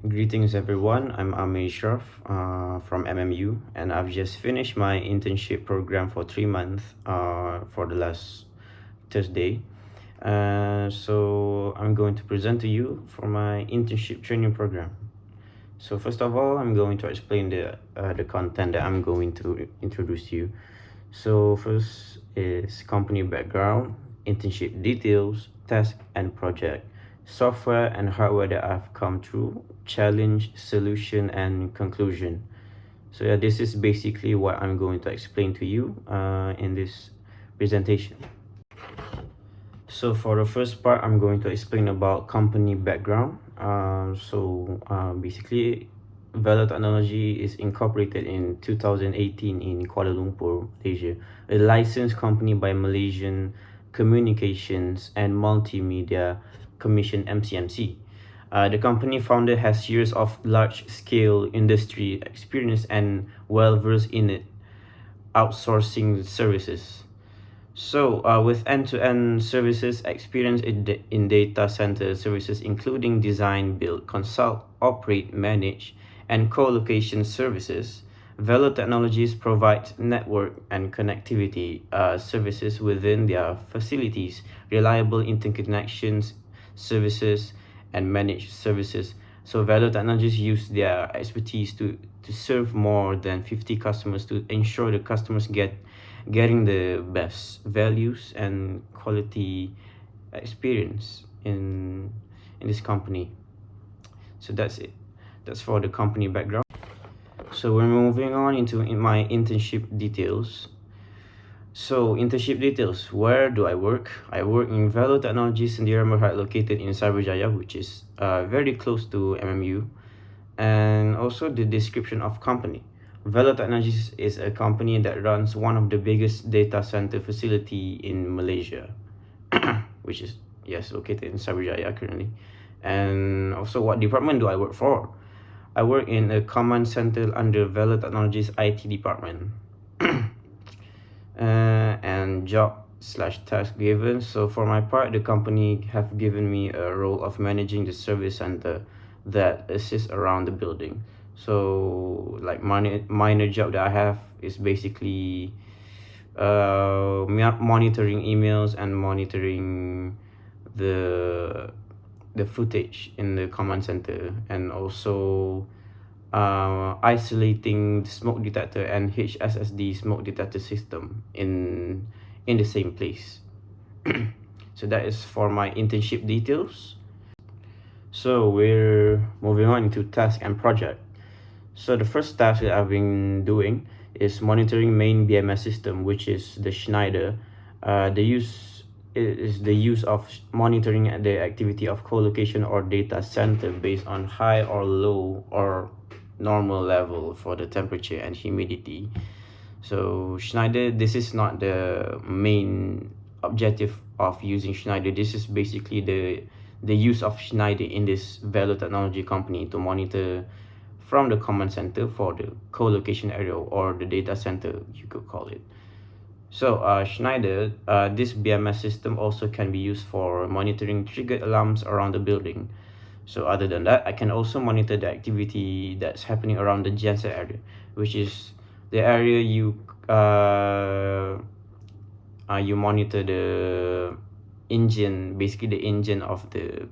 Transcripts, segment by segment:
Greetings everyone, I'm Amir Isyraf from MMU, and I've just finished my internship program for 3 months for the last Thursday. So I'm going to present to you for my internship training program. So first of all, I'm going to explain the content that I'm going to introduce you. So first is company background, internship details, task and project, software and hardware that I've come through, challenge, solution and conclusion. So yeah, this is basically what I'm going to explain to you in this presentation. So for the first part, I'm going to explain about company background. Basically, Velo Technology is incorporated in 2018 in Kuala Lumpur, Malaysia, a licensed company by Malaysian Communications and Multimedia Commission (MCMC). The company founder has years of large-scale industry experience and well-versed in outsourcing services. With end-to-end services experience in data center services, including design, build, consult, operate, manage, and co-location services, Velo Technologies provides network and connectivity services within their facilities, reliable interconnections services, and managed services. So Velo Technologies use their expertise to serve more than 50 customers to ensure the customers getting the best values and quality experience in this company. So that's it. That's for the company background. So we're moving on into my internship details. So internship details. Where do I work? I work in Velo Technologies Sendirian Berhad, located in Cyberjaya, which is very close to MMU. And also the description of company. Velo Technologies is a company that runs one of the biggest data center facility in Malaysia, which is located in Cyberjaya currently. And also, what department do I work for? I work in a command center under Velo Technologies IT department. And job/task given. So for my part, the company have given me a role of managing the service center that assists around the building. So like minor job that I have is basically monitoring emails and monitoring the the footage in the command center, and also isolating the smoke detector and HSSD smoke detector system in the same place. So that is for my internship details. So we're moving on into task and project. So the first task that I've been doing is monitoring main BMS system, which is the Schneider. The use of monitoring the activity of co-location or data center based on high or low or normal level for the temperature and humidity. So Schneider, this is not the main objective of using Schneider. This is basically the use of Schneider in this Velo technology company to monitor from the command center for the co-location area or the data center, you could call it. So Schneider, this BMS system also can be used for monitoring triggered alarms around the building. So other than that, I can also monitor the activity that's happening around the genset area, which is the area you monitor the engine, basically the engine of the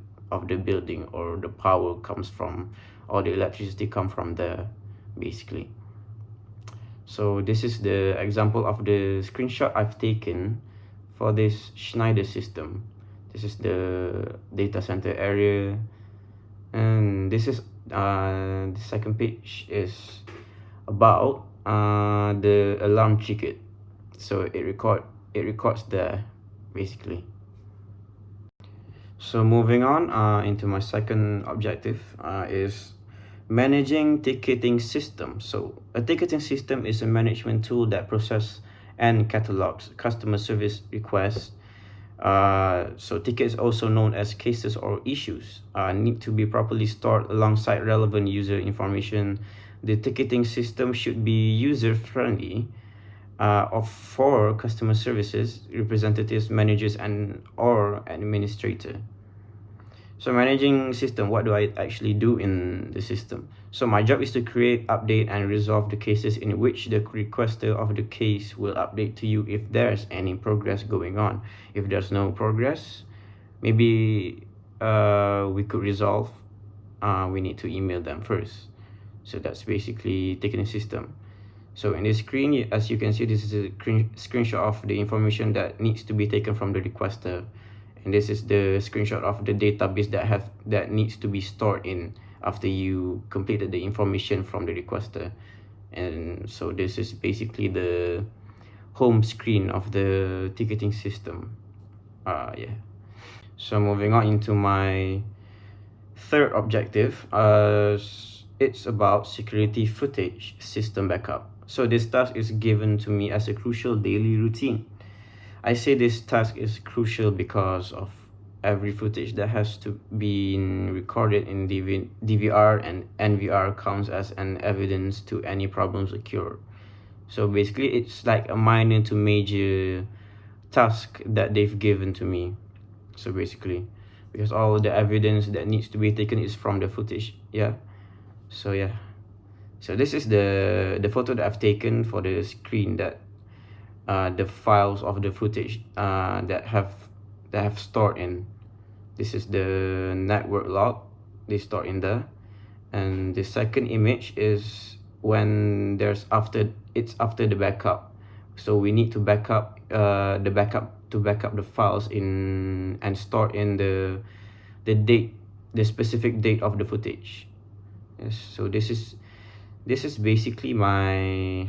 building, or the power comes from, or the electricity come from there, basically. So this is the example of the screenshot I've taken for this Schneider system. This is the data center area, and this is the second page is about the alarm triggered. So it records there, basically. So moving on into my second objective is managing ticketing system. So a ticketing system is a management tool that processes and catalogs customer service requests. So tickets, also known as cases or issues, need to be properly stored alongside relevant user information. The ticketing system should be user-friendly for customer services representatives, managers, and or administrator. So managing system, what do I actually do in the system? So my job is to create, update, and resolve the cases in which the requester of the case will update to you if there's any progress going on. If there's no progress, maybe we could resolve. We need to email them first. So that's basically taking a system. So in this screen, as you can see, this is a screenshot of the information that needs to be taken from the requester. And this is the screenshot of the database that needs to be stored in after you completed the information from the requester. And so this is basically the home screen of the ticketing system. Yeah. So moving on into my third objective, it's about security footage system backup. So this task is given to me as a crucial daily routine. I say this task is crucial because of every footage that has to be recorded in DVR and NVR counts as an evidence to any problems occur. So basically, it's like a minor to major task that they've given to me. So basically, because all the evidence that needs to be taken is from the footage. Yeah. So yeah. So this is the photo that I've taken for the screen that the files of the footage that have stored in. This is the network log they store in there, and the second image is when it's after the backup. So we need to back up the files in and store in the specific date of the footage. Yes, so this is basically my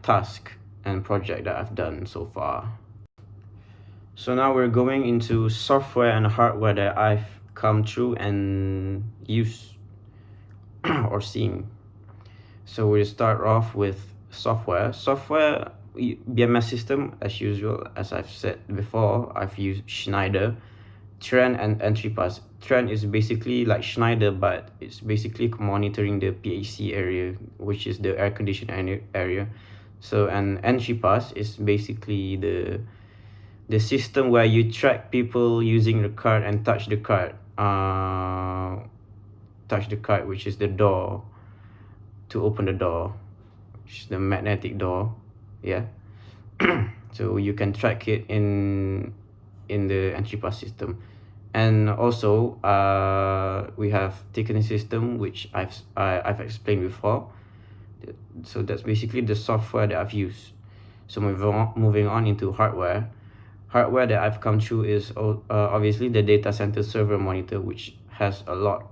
task and project that I've done so far. So now we're going into software and hardware that I've come through and used or seen. So we'll start off with software. BMS system, as usual, as I've said before, I've used Schneider, Trend, and EntryPass. Trend is basically like Schneider, but it's basically monitoring the PAC area, which is the air conditioning area. So and EntryPass is basically the system where you track people using the card and touch the card, which is the door, to open the door, which is the magnetic door. Yeah. So you can track it in the EntryPass system. And also we have ticketing system, which I've explained before. So that's basically the software that I've used. So moving on into hardware that I've come through is obviously the data center server monitor, which has a lot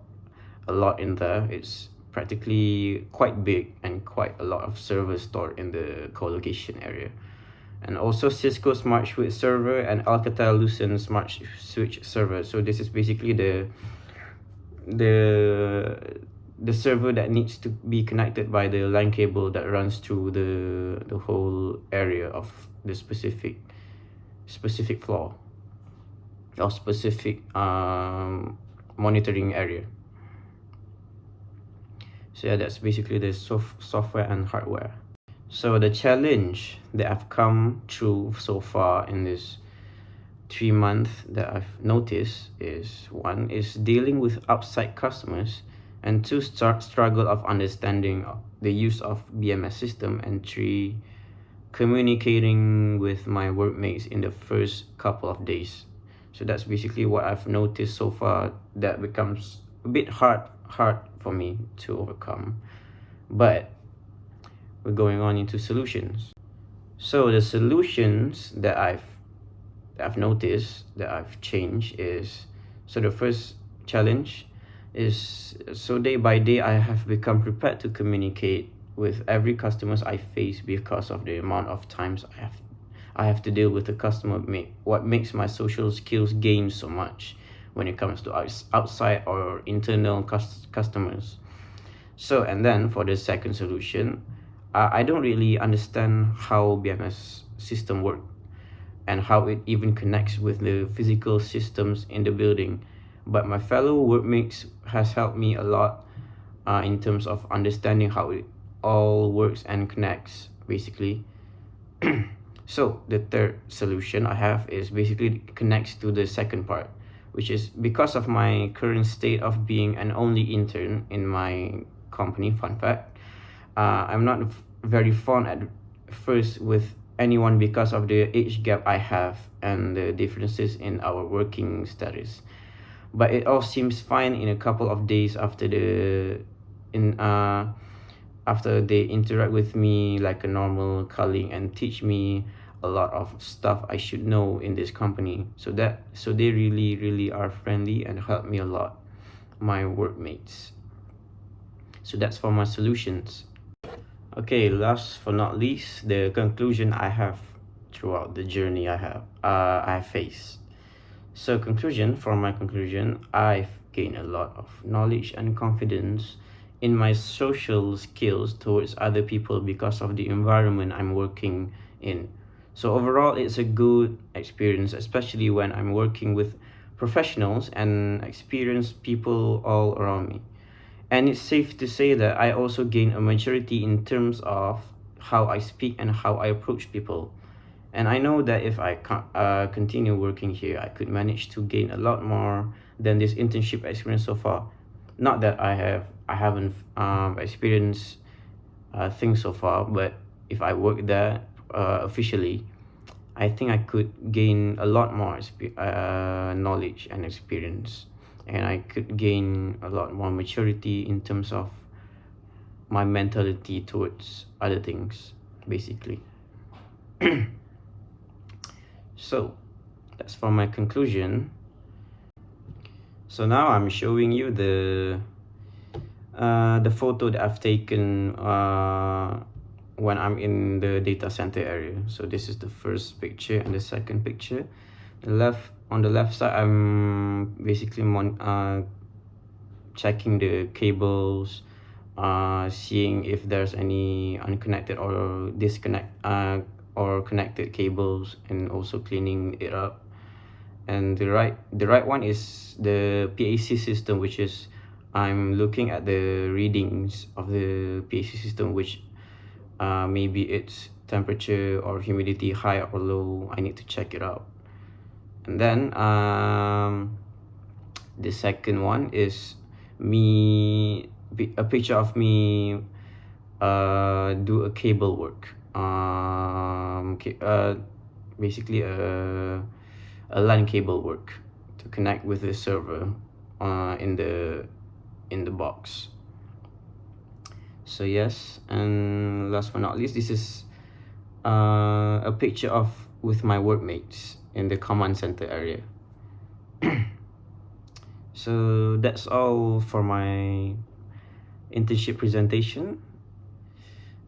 in there. It's practically quite big and quite a lot of servers stored in the co-location area. And also Cisco Smart Switch server and Alcatel-Lucent Smart Switch server. So this is basically the server that needs to be connected by the LAN cable that runs through the whole area of the specific floor or specific monitoring area. So yeah, that's basically the software and hardware. So the challenge that I've come through so far in this 3 months that I've noticed is, one is dealing with outside customers, and two, struggle of understanding the use of BMS system, and three, communicating with my workmates in the first couple of days. So that's basically what I've noticed so far that becomes a bit hard for me to overcome. But we're going on into solutions. So the solutions that I've noticed that I've changed is, so the first challenge is, so day by day I have become prepared to communicate with every customers I face because of the amount of times I have to deal with the customer. What makes my social skills gain so much when it comes to outside or internal customers. So, and then for the second solution, I don't really understand how BMS system work and how it even connects with the physical systems in the building. But my fellow workmates has helped me a lot in terms of understanding how it all works and connects, basically. So the third solution I have is basically connects to the second part, which is because of my current state of being an only intern in my company. Fun fact, I'm not very fond at first with anyone because of the age gap I have and the differences in our working status. But it all seems fine in a couple of days in after they interact with me like a normal colleague and teach me a lot of stuff I should know in this company. So they really are friendly and help me a lot, my workmates. So that's for my solutions. Okay, last but not least, the conclusion I have throughout the journey I faced. So for my conclusion, I've gained a lot of knowledge and confidence in my social skills towards other people because of the environment I'm working in. So overall, it's a good experience, especially when I'm working with professionals and experienced people all around me. And it's safe to say that I also gain a maturity in terms of how I speak and how I approach people. And I know that if I continue working here, I could manage to gain a lot more than this internship experience so far. Not that I haven't experienced things so far, but if I work there officially, I think I could gain a lot more knowledge and experience, and I could gain a lot more maturity in terms of my mentality towards other things, basically. So that's for my conclusion. So now I'm showing you the photo that I've taken when I'm in the data center area. So this is the first picture and the second picture. On the left side, I'm basically checking the cables, seeing if there's any unconnected or or connected cables, and also cleaning it up. And the right one is the PAC system, which is I'm looking at the readings of the PAC system, which maybe it's temperature or humidity high or low. I need to check it out. And then the second one is a picture of me do a cable work, basically a LAN cable work to connect with the server in the box. So yes, and last but not least, this is a picture of with my workmates in the command center area. So that's all for my internship presentation.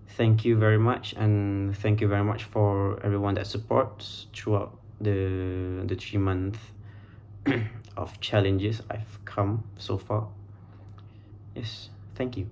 Thank you very much, and thank you very much for everyone that supports throughout the 3 month of challenges I've come so far. Yes, thank you.